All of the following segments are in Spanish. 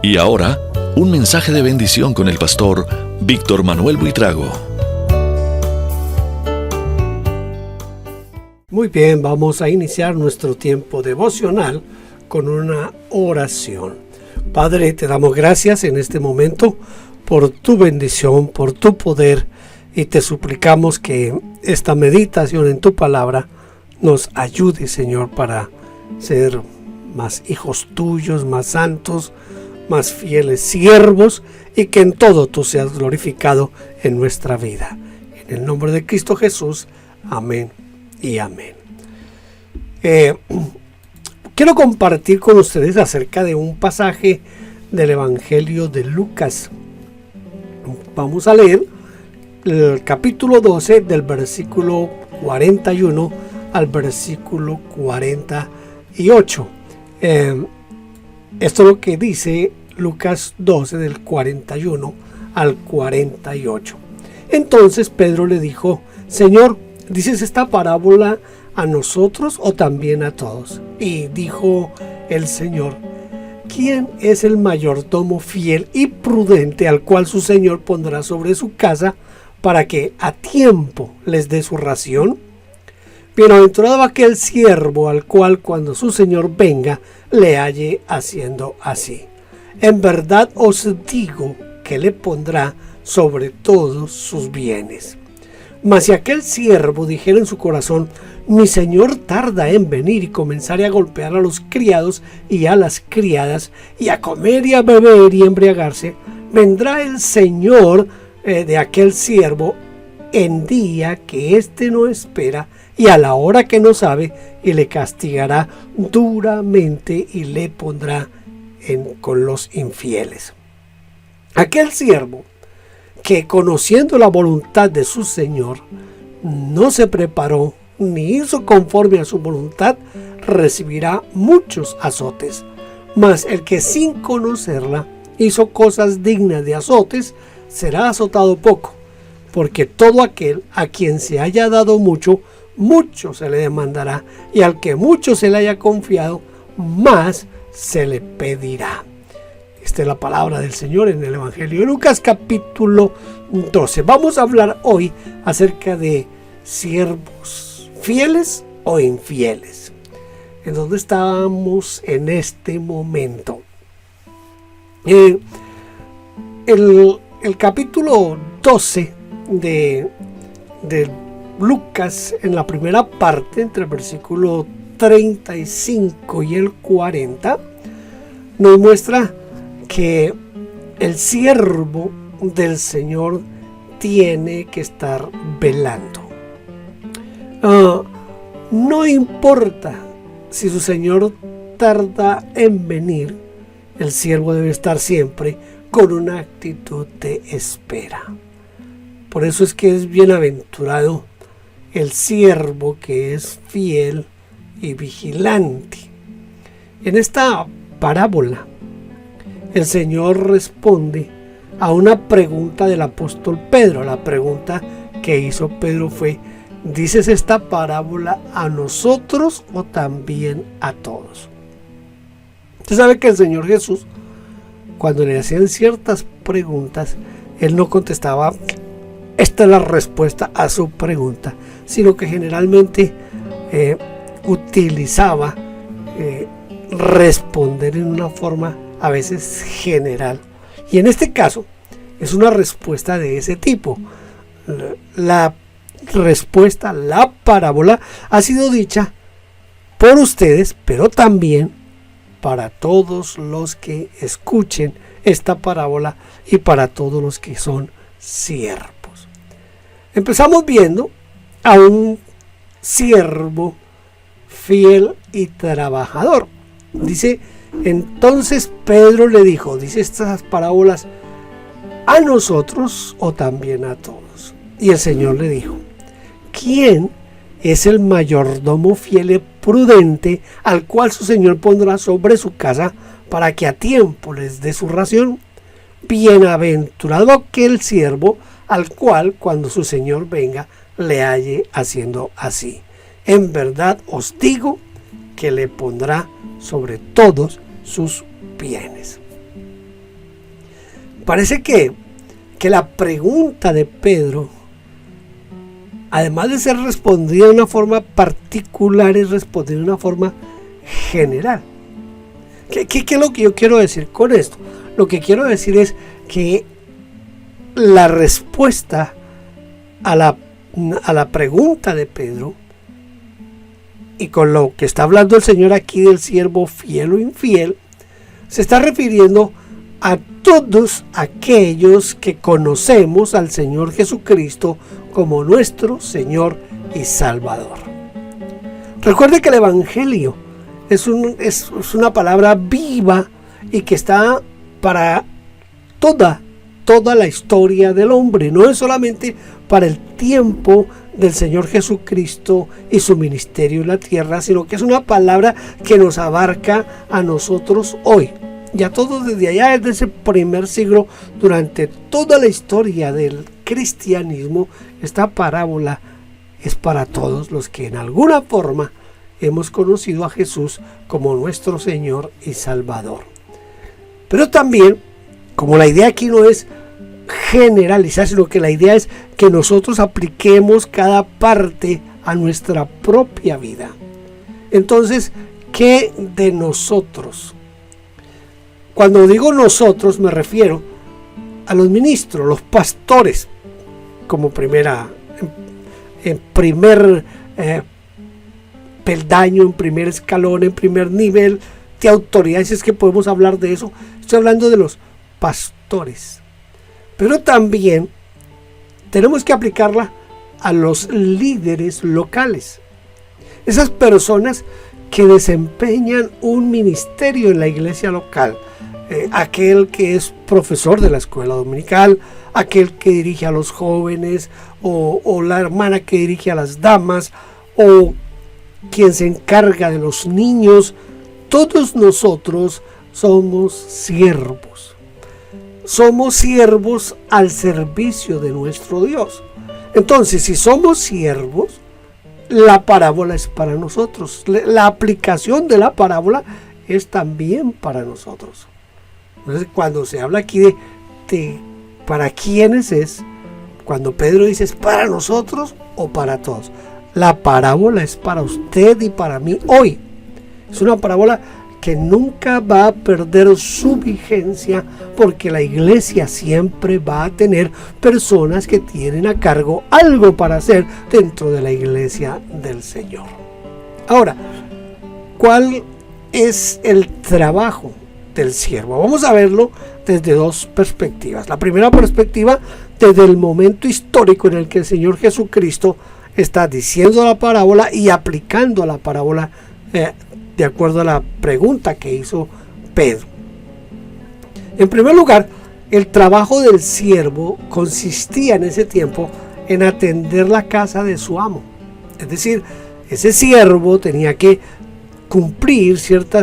Y ahora, un mensaje de bendición con el pastor Víctor Manuel Buitrago. Muy bien, vamos a iniciar nuestro tiempo devocional con una oración. Padre, te damos gracias en este momento por tu bendición, por tu poder, y te suplicamos que esta meditación en tu palabra nos ayude, Señor, para ser más hijos tuyos, más santos, más fieles siervos, y que en todo tú seas glorificado en nuestra vida. En el nombre de Cristo Jesús, amén y amén. Quiero compartir con ustedes acerca de un pasaje del Evangelio de Lucas. Vamos a leer el capítulo 12 del versículo 41 al versículo 48. Esto es lo que dice Lucas 12 del 41 al 48. Entonces Pedro le dijo: Señor, ¿dices esta parábola a nosotros o también a todos? Y dijo el Señor: ¿quién es el mayordomo fiel y prudente al cual su señor pondrá sobre su casa para que a tiempo les dé su ración? Bienaventurado aquel siervo al cual cuando su señor venga le halle haciendo así. En verdad os digo que le pondrá sobre todos sus bienes. Mas si aquel siervo dijera en su corazón: mi señor tarda en venir, y comenzare a golpear a los criados y a las criadas, y a comer y a beber y embriagarse, vendrá el señor de aquel siervo en día que éste no espera y a la hora que no sabe, y le castigará duramente y le pondrá con los infieles. Aquel siervo que, conociendo la voluntad de su señor, no se preparó ni hizo conforme a su voluntad, recibirá muchos azotes. Mas el que sin conocerla hizo cosas dignas de azotes, será azotado poco, porque todo aquel a quien se haya dado mucho, mucho se le demandará, y al que mucho se le haya confiado, más se le pedirá. Esta es la palabra del Señor en el Evangelio de Lucas capítulo 12. Vamos a hablar hoy acerca de siervos fieles o infieles. ¿En dónde estamos en este momento? El capítulo 12 de Lucas, en la primera parte, entre el versículo 35 y el 40, nos muestra que el siervo del Señor tiene que estar velando. No importa si su señor tarda en venir, el siervo debe estar siempre con una actitud de espera. Por eso es que es bienaventurado el siervo que es fiel y vigilante. En esta parábola, el Señor responde a una pregunta del apóstol Pedro. La pregunta que hizo Pedro fue: ¿dices esta parábola a nosotros o también a todos? Usted sabe que el Señor Jesús, cuando le hacían ciertas preguntas, Él no contestaba: esta es la respuesta a su pregunta, sino que generalmente utilizaba responder en una forma a veces general. Y en este caso es una respuesta de ese tipo. La respuesta, la parábola, ha sido dicha por ustedes, pero también para todos los que escuchen esta parábola y para todos los que son siervos. Empezamos viendo a un siervo fiel y trabajador. Dice: entonces Pedro le dijo, dice estas parábolas a nosotros o también a todos. Y el Señor le dijo: ¿quién es el mayordomo fiel y prudente al cual su señor pondrá sobre su casa para que a tiempo les dé su ración? Bienaventurado aquel siervo al cual cuando su señor venga le halle haciendo así. En verdad os digo que le pondrá sobre todos sus bienes. parece que la pregunta de Pedro, además de ser respondida de una forma particular, es respondida de una forma general. ¿Qué es lo que yo quiero decir con esto? Lo que quiero decir es que la respuesta a la pregunta de Pedro, y con lo que está hablando el Señor aquí del siervo fiel o infiel, se está refiriendo a todos aquellos que conocemos al Señor Jesucristo como nuestro Señor y Salvador. Recuerde que el Evangelio es una palabra viva y que está para toda la historia del hombre. No es solamente para el tiempo del Señor Jesucristo y su ministerio en la tierra, sino que es una palabra que nos abarca a nosotros hoy. Ya todos desde allá, desde ese primer siglo, durante toda la historia del cristianismo, esta parábola es para todos los que en alguna forma hemos conocido a Jesús como nuestro Señor y Salvador. Pero también, como la idea aquí no es generalizar, sino que la idea es que nosotros apliquemos cada parte a nuestra propia vida. Entonces, ¿qué de nosotros? Cuando digo nosotros me refiero a los ministros, los pastores, como en primer peldaño, en primer escalón, en primer nivel de autoridad, si es que podemos hablar de eso. Estoy hablando de los pastores. Pero también tenemos que aplicarla a los líderes locales. Esas personas que desempeñan un ministerio en la iglesia local. Aquel que es profesor de la escuela dominical, aquel que dirige a los jóvenes, o la hermana que dirige a las damas, o quien se encarga de los niños. Todos nosotros somos siervos. Somos siervos al servicio de nuestro Dios. Entonces, si somos siervos, la parábola es para nosotros. La aplicación de la parábola es también para nosotros. Entonces, cuando se habla aquí de para quiénes es, cuando Pedro dice es para nosotros o para todos, la parábola es para usted y para mí hoy. Es una parábola que nunca va a perder su vigencia, porque la iglesia siempre va a tener personas que tienen a cargo algo para hacer dentro de la iglesia del Señor. Ahora, ¿cuál es el trabajo del siervo? Vamos a verlo desde dos perspectivas. La primera perspectiva, desde el momento histórico en el que el Señor Jesucristo está diciendo la parábola y aplicando la parábola de acuerdo a la pregunta que hizo Pedro. En primer lugar, el trabajo del siervo consistía en ese tiempo en atender la casa de su amo. Es decir, ese siervo tenía que cumplir cierto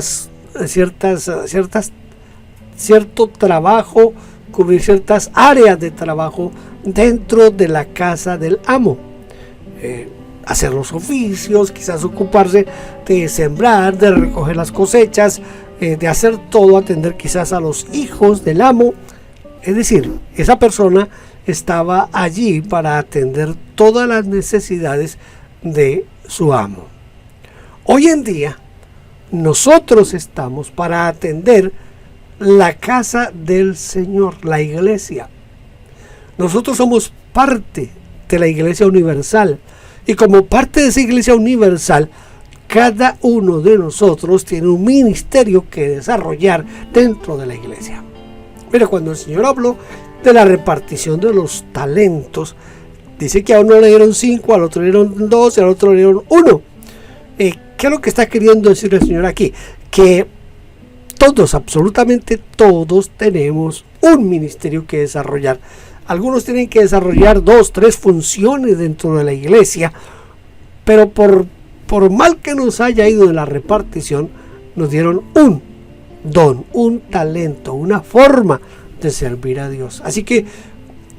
trabajo, cubrir ciertas áreas de trabajo dentro de la casa del amo. Hacer los oficios, quizás ocuparse de sembrar, de recoger las cosechas, de hacer todo, atender quizás a los hijos del amo. Es decir, esa persona estaba allí para atender todas las necesidades de su amo. Hoy en día, nosotros estamos para atender la casa del Señor, la iglesia. Nosotros somos parte de la iglesia universal, y como parte de esa iglesia universal, cada uno de nosotros tiene un ministerio que desarrollar dentro de la iglesia. Pero cuando el Señor habló de la repartición de los talentos, dice que a uno le dieron 5, al otro le dieron 2 y al otro le dieron 1. ¿Qué es lo que está queriendo decir el Señor aquí? Que todos, absolutamente todos, tenemos un ministerio que desarrollar. Algunos tienen que desarrollar 2, 3 funciones dentro de la iglesia, pero por mal que nos haya ido en la repartición, nos dieron un don, un talento, una forma de servir a Dios. Así que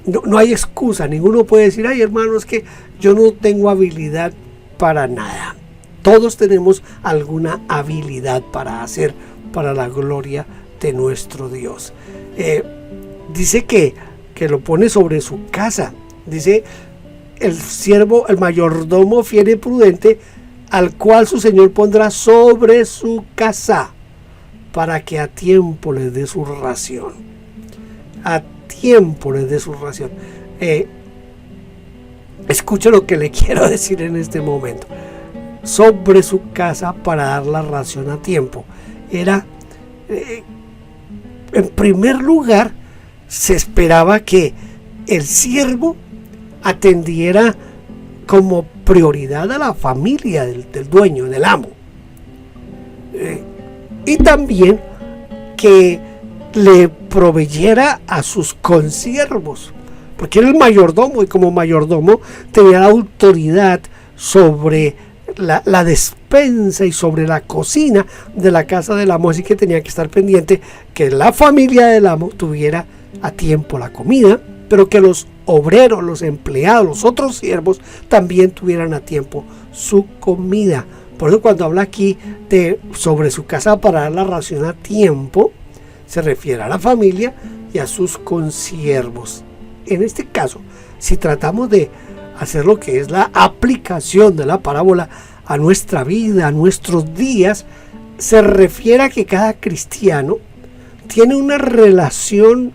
no hay excusa, ninguno puede decir, ay hermano, es que yo no tengo habilidad para nada. Todos tenemos alguna habilidad para hacer para la gloria de nuestro Dios. dice que lo pone sobre su casa. Dice, el siervo, el mayordomo fiel y prudente, al cual su señor pondrá sobre su casa, para que a tiempo les dé su ración. A tiempo les dé su ración. Escuche lo que le quiero decir en este momento. Sobre su casa para dar la ración a tiempo. Era, en primer lugar, se esperaba que el siervo atendiera como prioridad a la familia del dueño, del amo. Y también que le proveyera a sus consiervos, porque era el mayordomo, y como mayordomo tenía la autoridad sobre la despensa y sobre la cocina de la casa del amo, así que tenía que estar pendiente que la familia del amo tuviera a tiempo la comida, pero que los obreros, los empleados, los otros siervos también tuvieran a tiempo su comida. Por eso cuando habla aquí de sobre su casa para dar la ración a tiempo, se refiere a la familia y a sus consiervos. En este caso, si tratamos de hacer lo que es la aplicación de la parábola a nuestra vida, a nuestros días, se refiere a que cada cristiano tiene una relación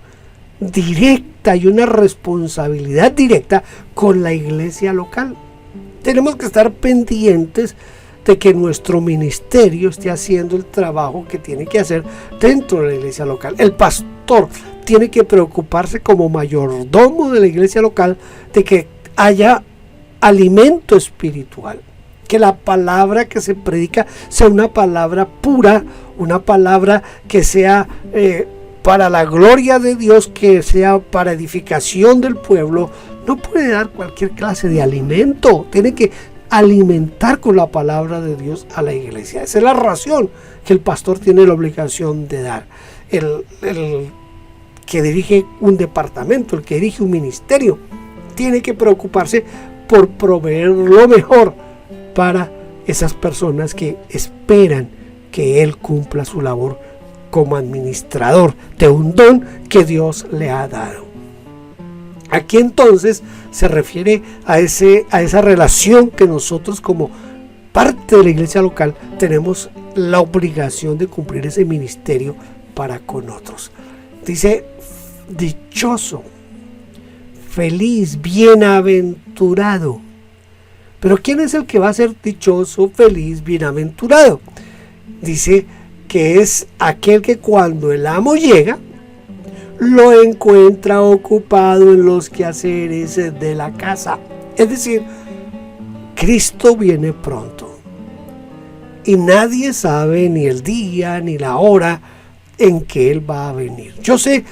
directa y una responsabilidad directa con la iglesia local. Tenemos que estar pendientes de que nuestro ministerio esté haciendo el trabajo que tiene que hacer dentro de la iglesia local. El pastor tiene que preocuparse como mayordomo de la iglesia local de que haya alimento espiritual, que la palabra que se predica sea una palabra pura, una palabra que sea para la gloria de Dios, que sea para edificación del pueblo. No puede dar cualquier clase de alimento, tiene que alimentar con la palabra de Dios a la iglesia. Esa es la ración que el pastor tiene la obligación de dar. El que dirige un departamento, el que dirige un ministerio, tiene que preocuparse por proveer lo mejor para esas personas que esperan que él cumpla su labor como administrador de un don que Dios le ha dado. Aquí entonces se refiere a esa relación que nosotros como parte de la iglesia local tenemos la obligación de cumplir ese ministerio para con otros. Dice, dichoso, feliz, bienaventurado. Pero ¿quién es el que va a ser dichoso, feliz, bienaventurado? Dice que es aquel que cuando el amo llega, lo encuentra ocupado en los quehaceres de la casa. Es decir, Cristo viene pronto y nadie sabe ni el día ni la hora en que Él va a venir. Yo sé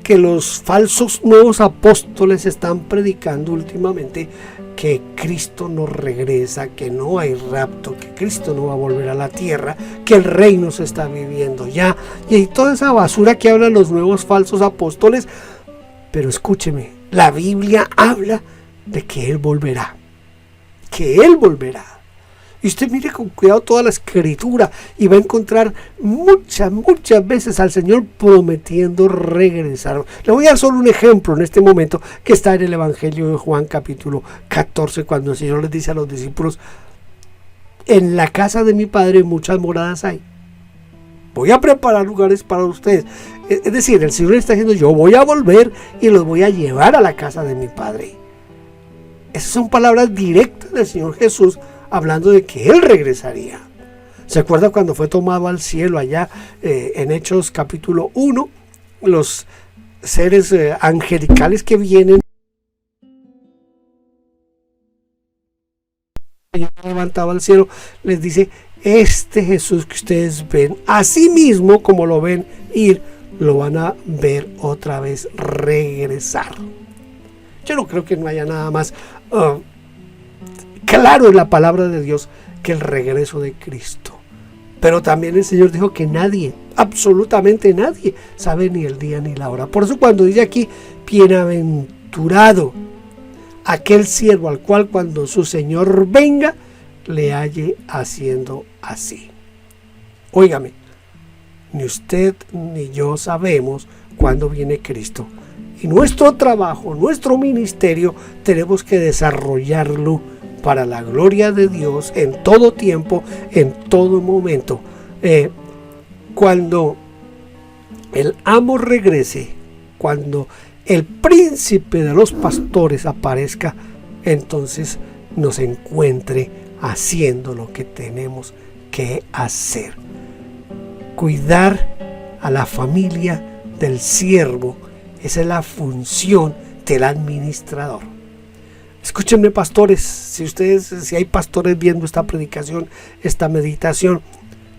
que los falsos nuevos apóstoles están predicando últimamente que Cristo no regresa, que no hay rapto, que Cristo no va a volver a la tierra, que el reino se está viviendo ya, y toda esa basura que hablan los nuevos falsos apóstoles. Pero escúcheme, la Biblia habla de que Él volverá, que Él volverá. Y usted mire con cuidado toda la escritura y va a encontrar muchas veces al Señor prometiendo regresar. Le voy a dar solo un ejemplo en este momento que está en el Evangelio de Juan capítulo 14, cuando el Señor les dice a los discípulos: en la casa de mi Padre muchas moradas hay. Voy a preparar lugares para ustedes. Es decir, el Señor está diciendo: yo voy a volver y los voy a llevar a la casa de mi Padre. Esas son palabras directas del Señor Jesús, hablando de que Él regresaría. ¿Se acuerda cuando fue tomado al cielo allá en Hechos capítulo 1? Los seres angelicales que vienen, levantado al cielo, les dice: este Jesús que ustedes ven, así mismo como lo ven ir, lo van a ver otra vez regresar. Yo no creo que no haya nada más claro en la palabra de Dios que el regreso de Cristo. Pero también el Señor dijo que nadie, absolutamente nadie, sabe ni el día ni la hora. Por eso cuando dice aquí: bienaventurado aquel siervo al cual cuando su Señor venga le halle haciendo así. Óigame, ni usted ni yo sabemos cuándo viene Cristo, Y nuestro trabajo, nuestro ministerio, tenemos que desarrollarlo para la gloria de Dios en todo tiempo, en todo momento. Cuando el amo regrese, cuando el príncipe de los pastores aparezca, entonces nos encuentre haciendo lo que tenemos que hacer. Cuidar a la familia del siervo, esa es la función del administrador. Escúchenme, pastores, si hay pastores viendo esta predicación, esta meditación,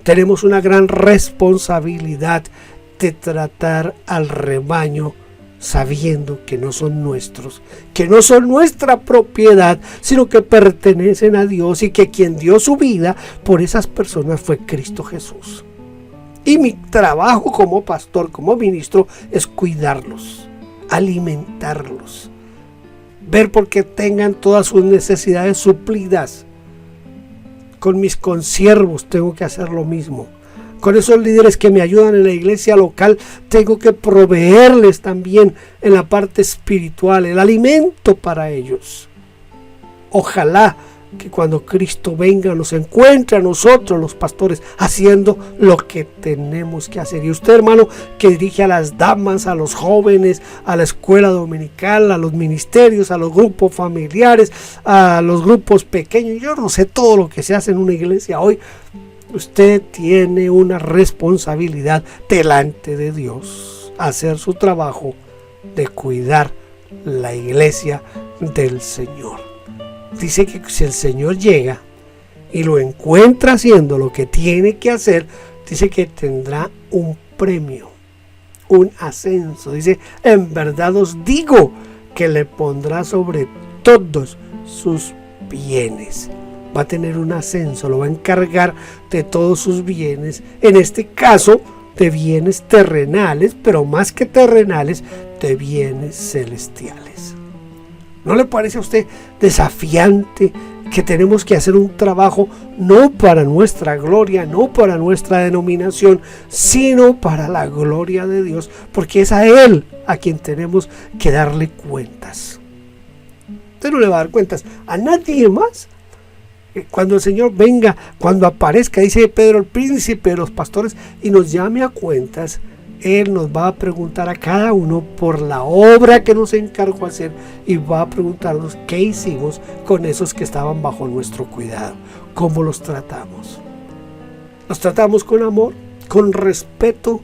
tenemos una gran responsabilidad de tratar al rebaño sabiendo que no son nuestros, que no son nuestra propiedad, sino que pertenecen a Dios y que quien dio su vida por esas personas fue Cristo Jesús. Y mi trabajo como pastor, como ministro, es cuidarlos, alimentarlos, ver por qué tengan todas sus necesidades suplidas. Con mis consiervos tengo que hacer lo mismo. Con esos líderes que me ayudan en la iglesia local, tengo que proveerles también en la parte espiritual, el alimento para ellos. Ojalá que cuando Cristo venga nos encuentre a nosotros los pastores haciendo lo que tenemos que hacer. Y usted, hermano, que dirige a las damas, a los jóvenes, a la escuela dominical, a los ministerios, a los grupos familiares, a los grupos pequeños, yo no sé todo lo que se hace en una iglesia hoy. Usted tiene una responsabilidad delante de Dios, hacer su trabajo de cuidar la iglesia del Señor. Dice que si el Señor llega y lo encuentra haciendo lo que tiene que hacer, dice que tendrá un premio, un ascenso. Dice, en verdad os digo que le pondrá sobre todos sus bienes. Va a tener un ascenso, lo va a encargar de todos sus bienes, en este caso de bienes terrenales, pero más que terrenales, de bienes celestiales. ¿No le parece a usted desafiante que tenemos que hacer un trabajo no para nuestra gloria, no para nuestra denominación, sino para la gloria de Dios? Porque es a Él a quien tenemos que darle cuentas. Usted no le va a dar cuentas a nadie más. Cuando el Señor venga, cuando aparezca, dice Pedro, el príncipe de los pastores, y nos llame a cuentas, Él nos va a preguntar a cada uno por la obra que nos encargó hacer y va a preguntarnos qué hicimos con esos que estaban bajo nuestro cuidado, cómo los tratamos. ¿Los tratamos con amor, con respeto?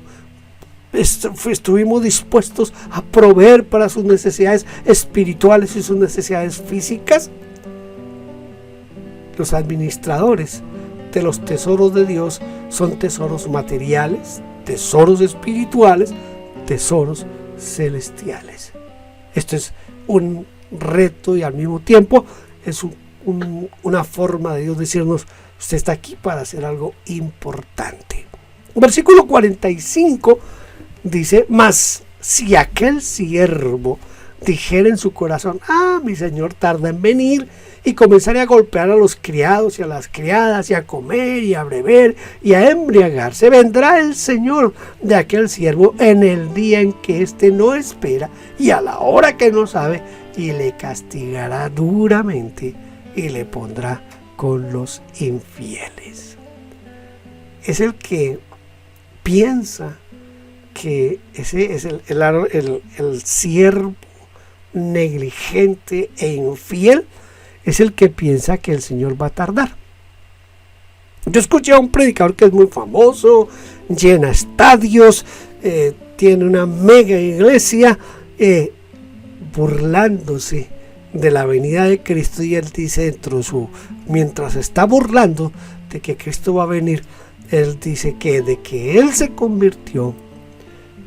¿Estuvimos dispuestos a proveer para sus necesidades espirituales y sus necesidades físicas? Los administradores de los tesoros de Dios son tesoros materiales, tesoros espirituales, tesoros celestiales. Esto es un reto y al mismo tiempo es una forma de Dios decirnos, usted está aquí para hacer algo importante. Versículo 45 dice, mas si aquel siervo dijera en su corazón, mi señor tarda en venir, y comenzaré a golpear a los criados y a las criadas, y a comer y a beber y a embriagarse, vendrá el Señor de aquel siervo en el día en que éste no espera y a la hora que no sabe, y le castigará duramente y le pondrá con los infieles. Es el que piensa que ese es el siervo negligente e infiel, es el que piensa que el Señor va a tardar. Yo escuché a un predicador que es muy famoso, llena estadios, tiene una mega iglesia, burlándose de la venida de Cristo, y él dice mientras está burlando de que Cristo va a venir, él dice que de que él se convirtió,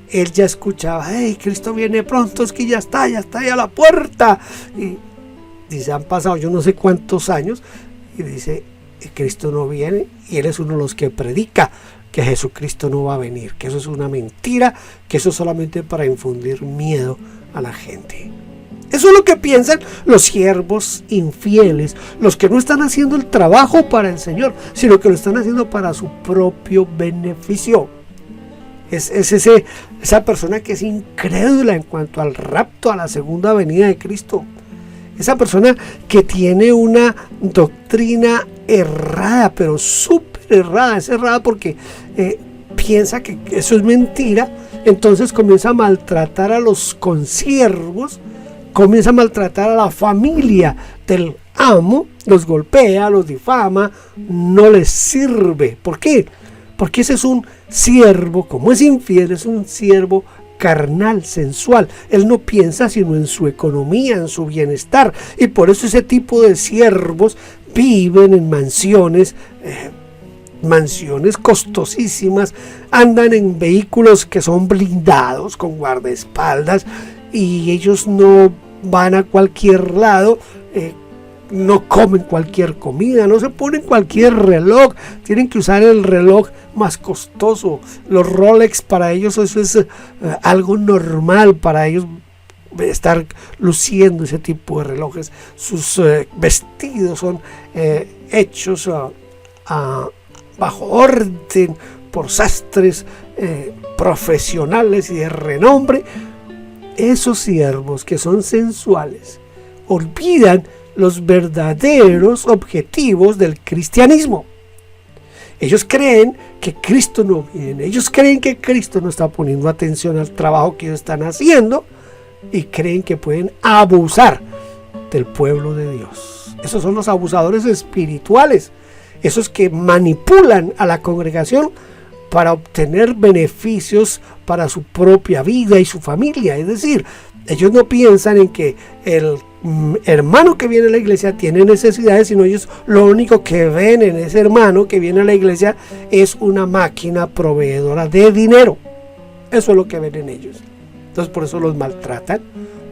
él ya escuchaba, Cristo viene pronto, es que ya está ahí a la puerta. Y dice, han pasado yo no sé cuántos años, y dice, Cristo no viene, y él es uno de los que predica que Jesucristo no va a venir, que eso es una mentira, que eso es solamente para infundir miedo a la gente. Eso es lo que piensan los siervos infieles, los que no están haciendo el trabajo para el Señor, sino que lo están haciendo para su propio beneficio. esa persona que es incrédula en cuanto al rapto, a la segunda venida de Cristo. Esa persona que tiene una doctrina errada, pero súper errada. Es errada porque piensa que eso es mentira. Entonces comienza a maltratar a los consiervos, comienza a maltratar a la familia del amo, los golpea, los difama, no les sirve. ¿Por qué? Porque ese es un siervo, como es infiel, es un siervo carnal, sensual. Él no piensa sino en su economía, en su bienestar, y por eso ese tipo de siervos viven en mansiones costosísimas, andan en vehículos que son blindados con guardaespaldas, y ellos no van a cualquier lado, no comen cualquier comida, no se ponen cualquier reloj, tienen que usar el reloj más costoso. Los Rolex, para ellos eso es algo normal, para ellos estar luciendo ese tipo de relojes. Sus vestidos son hechos bajo orden por sastres profesionales y de renombre. Esos siervos que son sensuales olvidan los verdaderos objetivos del cristianismo. Ellos creen que Cristo no viene, ellos creen que Cristo no está poniendo atención al trabajo que ellos están haciendo, y creen que pueden abusar del pueblo de Dios. Esos son los abusadores espirituales, esos que manipulan a la congregación para obtener beneficios para su propia vida y su familia. Es decir, ellos no piensan en que el hermano que viene a la iglesia tiene necesidades, sino ellos lo único que ven en ese hermano que viene a la iglesia es una máquina proveedora de dinero. Eso es lo que ven en ellos. Entonces por eso los maltratan,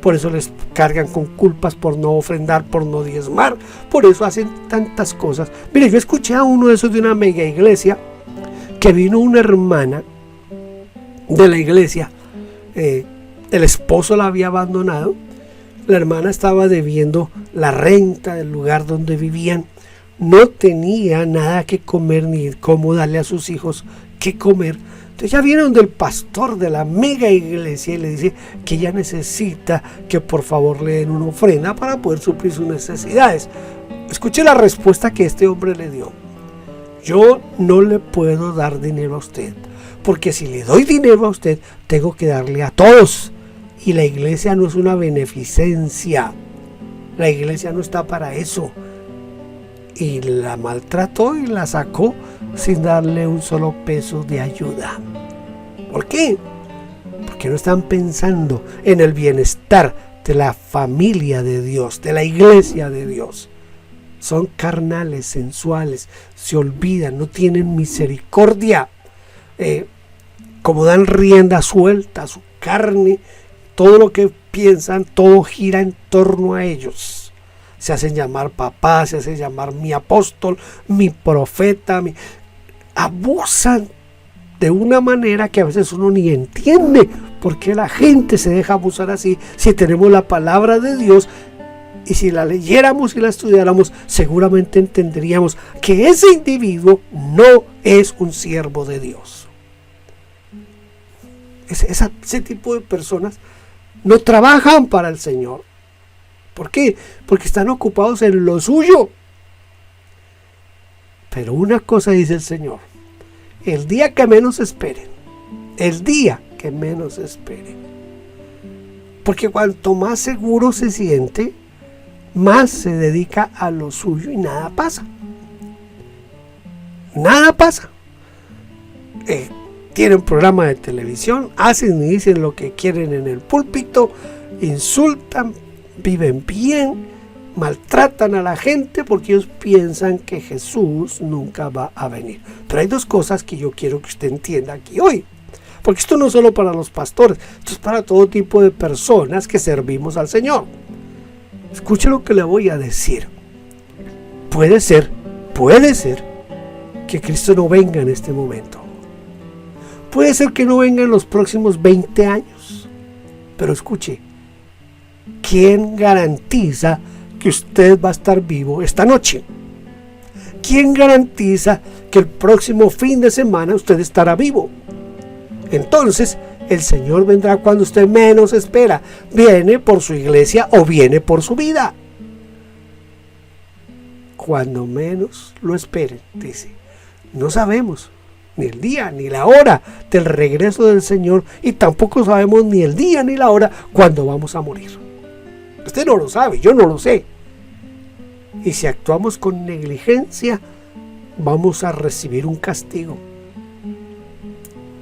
por eso les cargan con culpas por no ofrendar, por no diezmar, por eso hacen tantas cosas. Mire, yo escuché a uno de esos de una mega iglesia, que vino una hermana de la iglesia, el esposo la había abandonado, la hermana estaba debiendo la renta del lugar donde vivían, no tenía nada que comer ni cómo darle a sus hijos qué comer. Entonces ya viene donde el pastor de la mega iglesia y le dice que ella necesita que por favor le den una ofrenda para poder suplir sus necesidades. Escuche la respuesta que este hombre le dio: yo no le puedo dar dinero a usted, porque si le doy dinero a usted tengo que darle a todos, y la iglesia no es una beneficencia, la iglesia no está para eso. Y la maltrató y la sacó sin darle un solo peso de ayuda. ¿Por qué? Porque no están pensando en el bienestar de la familia de Dios, de la iglesia de Dios. Son carnales, sensuales, se olvidan, no tienen misericordia. Como dan rienda suelta a su carne, todo lo que piensan, todo gira en torno a ellos. Se hacen llamar papá, se hacen llamar mi apóstol, mi profeta, abusan de una manera que a veces uno ni entiende por qué la gente se deja abusar así. Si tenemos la palabra de Dios y si la leyéramos y la estudiáramos, seguramente entenderíamos que ese individuo no es un siervo de Dios. Ese tipo de personas no trabajan para el Señor. ¿Por qué? Porque están ocupados en lo suyo. Pero una cosa dice el Señor: el día que menos esperen, el día que menos esperen. Porque cuanto más seguro se siente, más se dedica a lo suyo y nada pasa. Nada pasa. Tienen programa de televisión, hacen y dicen lo que quieren en el púlpito, insultan, viven bien, maltratan a la gente porque ellos piensan que Jesús nunca va a venir. Pero hay dos cosas que yo quiero que usted entienda aquí hoy, porque esto no es solo para los pastores, esto es para todo tipo de personas que servimos al Señor. Escuche lo que le voy a decir. Puede ser que Cristo no venga en este momento. Puede ser que no venga en los próximos 20 años. Pero escuche, ¿quién garantiza que usted va a estar vivo esta noche? ¿Quién garantiza que el próximo fin de semana usted estará vivo? Entonces el Señor vendrá cuando usted menos espera. Viene por su iglesia o viene por su vida. Cuando menos lo esperen, dice. No sabemos ni el día ni la hora del regreso del Señor, y tampoco sabemos ni el día ni la hora cuando vamos a morir. Usted no lo sabe, yo no lo sé. Y si actuamos con negligencia, vamos a recibir un castigo.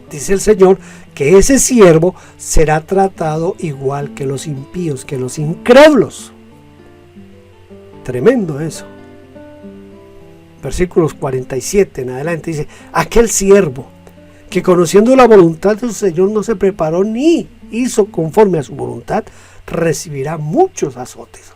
Dice el Señor que ese siervo será tratado igual que los impíos, que los incrédulos. Tremendo eso. Versículos 47 en adelante dice: aquel siervo que conociendo la voluntad de su Señor no se preparó ni hizo conforme a su voluntad, recibirá muchos azotes.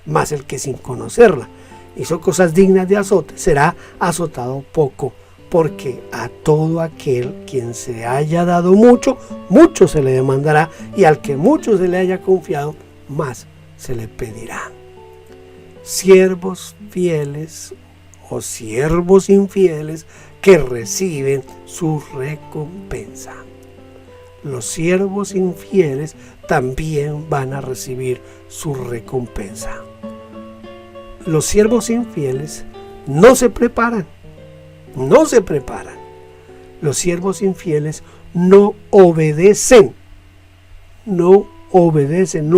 Mas el que sin conocerla hizo cosas dignas de azote, será azotado poco, porque a todo aquel quien se haya dado mucho, mucho se le demandará, y al que mucho se le haya confiado, más se le pedirá. Siervos fieles o siervos infieles que reciben su recompensa. Los siervos infieles también van a recibir su recompensa. Los siervos infieles no se preparan. Los siervos infieles no obedecen, no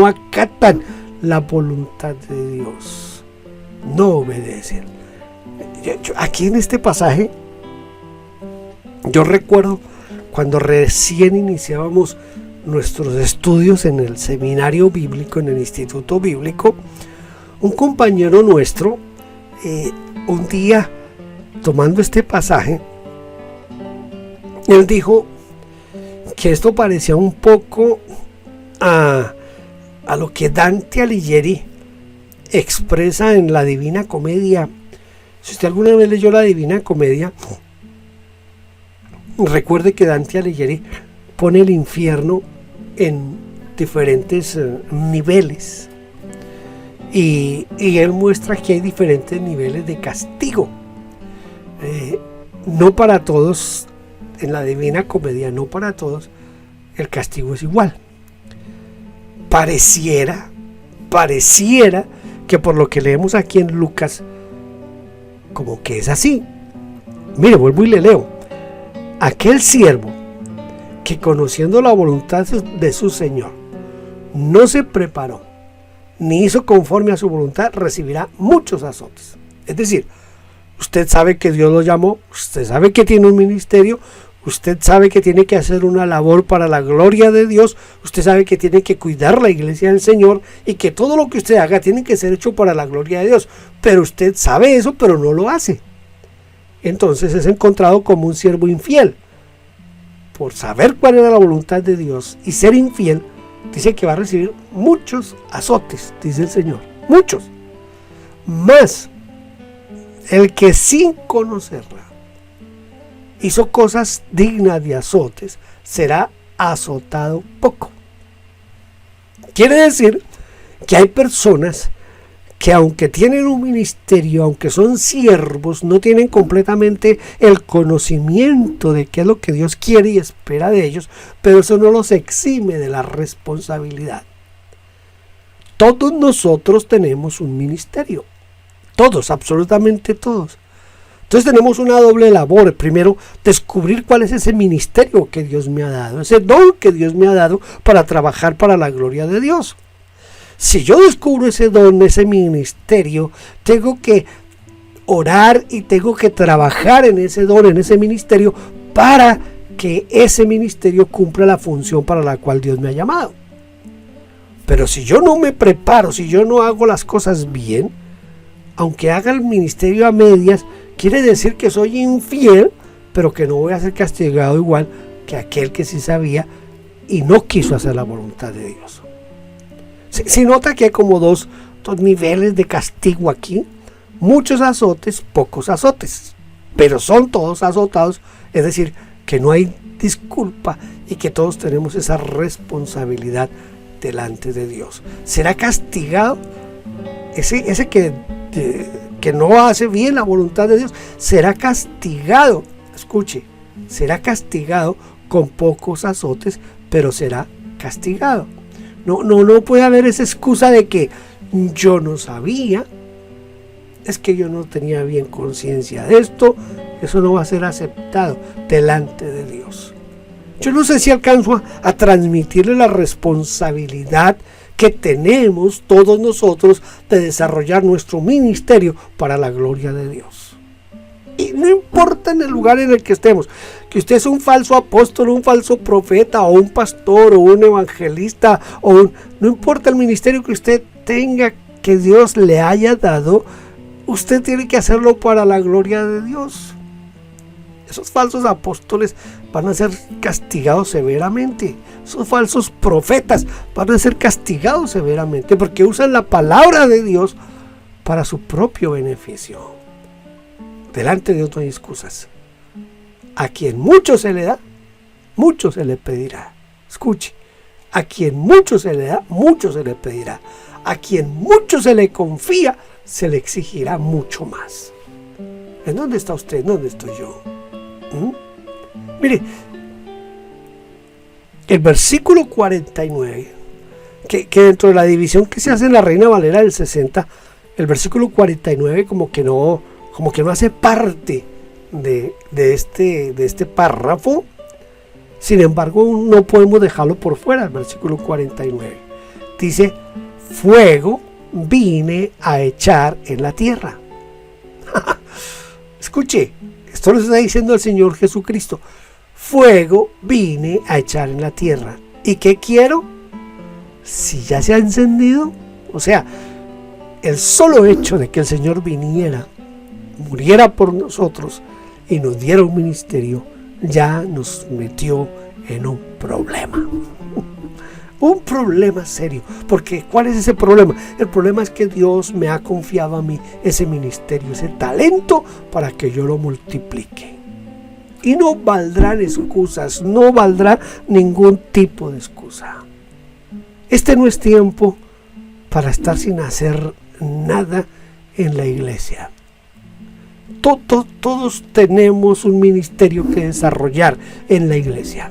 acatan la voluntad de Dios, no obedecen. Aquí en este pasaje, yo recuerdo cuando recién iniciábamos nuestros estudios en el seminario bíblico, en el instituto bíblico, un compañero nuestro, un día tomando este pasaje, él dijo que esto parecía un poco a lo que Dante Alighieri expresa en la Divina Comedia. Si usted alguna vez leyó la Divina Comedia, recuerde que Dante Alighieri pone el infierno en diferentes niveles, y él muestra que hay diferentes niveles de castigo. No para todos, en la Divina Comedia, no para todos el castigo es igual. Pareciera que por lo que leemos aquí en Lucas, como que es así. Mire, vuelvo y le leo: aquel siervo que conociendo la voluntad de su Señor no se preparó ni hizo conforme a su voluntad, recibirá muchos azotes. Es decir, usted sabe que Dios lo llamó, usted sabe que tiene un ministerio, usted sabe que tiene que hacer una labor para la gloria de Dios, usted sabe que tiene que cuidar la iglesia del Señor, y que todo lo que usted haga tiene que ser hecho para la gloria de Dios. Pero usted sabe eso, pero no lo hace. Entonces es encontrado como un siervo infiel. Por saber cuál era la voluntad de Dios y ser infiel, dice que va a recibir muchos azotes, dice el Señor. Muchos. Más el que sin conocerla hizo cosas dignas de azotes, será azotado poco. Quiere decir que hay personas que, aunque tienen un ministerio, aunque son siervos, no tienen completamente el conocimiento de qué es lo que Dios quiere y espera de ellos, pero eso no los exime de la responsabilidad. Todos nosotros tenemos un ministerio. Todos, absolutamente todos. Entonces tenemos una doble labor. Primero, descubrir cuál es ese ministerio que Dios me ha dado, ese don que Dios me ha dado para trabajar para la gloria de Dios. Si yo descubro ese don, ese ministerio, tengo que orar y tengo que trabajar en ese don, en ese ministerio, para que ese ministerio cumpla la función para la cual Dios me ha llamado. Pero si yo no me preparo, si yo no hago las cosas bien, aunque haga el ministerio a medias, quiere decir que soy infiel, pero que no voy a ser castigado igual que aquel que sí sabía y no quiso hacer la voluntad de Dios. Si nota que hay como dos niveles de castigo aquí: muchos azotes, pocos azotes, pero son todos azotados, es decir, que no hay disculpa y que todos tenemos esa responsabilidad delante de Dios. ¿Será castigado ese que no hace bien la voluntad de Dios? Será castigado, escuche, será castigado con pocos azotes, pero será castigado. No puede haber esa excusa de que yo no sabía, es que yo no tenía bien conciencia de esto. Eso no va a ser aceptado delante de Dios. Yo no sé si alcanzo a transmitirle la responsabilidad que tenemos todos nosotros de desarrollar nuestro ministerio para la gloria de Dios. Y no importa en el lugar en el que estemos, que usted es un falso apóstol, un falso profeta, o un pastor, o un evangelista, no importa el ministerio que usted tenga, que Dios le haya dado, usted tiene que hacerlo para la gloria de Dios. Esos falsos apóstoles van a ser castigados severamente. Esos falsos profetas van a ser castigados severamente porque usan la palabra de Dios para su propio beneficio. Delante de Dios no hay excusas. A quien mucho se le da, mucho se le pedirá. Escuche, a quien mucho se le da, mucho se le pedirá. A quien mucho se le confía, se le exigirá mucho más. ¿En dónde está usted? ¿En dónde estoy yo? Mire, el versículo 49, que dentro de la división que se hace en la Reina Valera del 60, el versículo 49 como que no hace parte de este párrafo. Sin embargo, no podemos dejarlo por fuera. El versículo 49 dice: fuego vine a echar en la tierra. Escuche, esto lo está diciendo el Señor Jesucristo. Fuego vine a echar en la tierra. ¿Y qué quiero? Si ya se ha encendido. O sea, el solo hecho de que el Señor viniera, muriera por nosotros y nos diera un ministerio, ya nos metió en un problema. Un problema serio. Porque ¿cuál es ese problema? El problema es que Dios me ha confiado a mí ese ministerio, ese talento, para que yo lo multiplique. Y no valdrán excusas, no valdrá ningún tipo de excusa. Este no es tiempo para estar sin hacer nada en la iglesia. Todos tenemos un ministerio que desarrollar en la iglesia.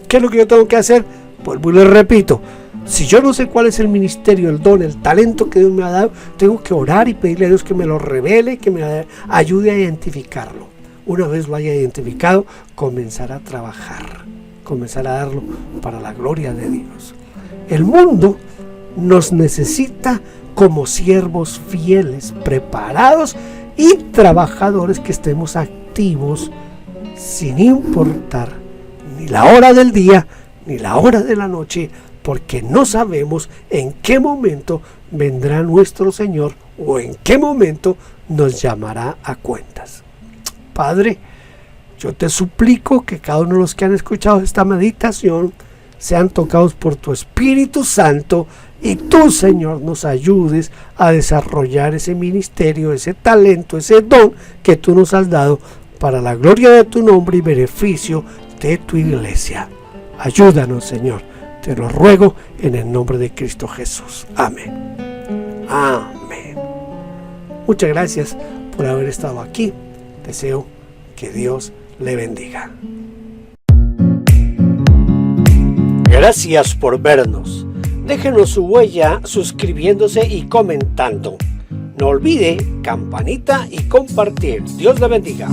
¿Qué es lo que yo tengo que hacer? Vuelvo y les repito, si yo no sé cuál es el ministerio, el don, el talento que Dios me ha dado, tengo que orar y pedirle a Dios que me lo revele, que me ayude a identificarlo. Una vez lo haya identificado, comenzar a trabajar, comenzar a darlo para la gloria de Dios. El mundo nos necesita como siervos fieles, preparados y trabajadores que estemos activos sin importar ni la hora del día ni la hora de la noche, porque no sabemos en qué momento vendrá nuestro Señor o en qué momento nos llamará a cuentas. Padre, yo te suplico que cada uno de los que han escuchado esta meditación sean tocados por tu Espíritu Santo y tú, Señor, nos ayudes a desarrollar ese ministerio, ese talento, ese don que tú nos has dado para la gloria de tu nombre y beneficio de tu iglesia. Ayúdanos, Señor, te lo ruego en el nombre de Cristo Jesús. Amén. Amén. Muchas gracias por haber estado aquí. Deseo que Dios le bendiga. Gracias por vernos. Déjenos su huella suscribiéndose y comentando. No olvide campanita y compartir. Dios le bendiga.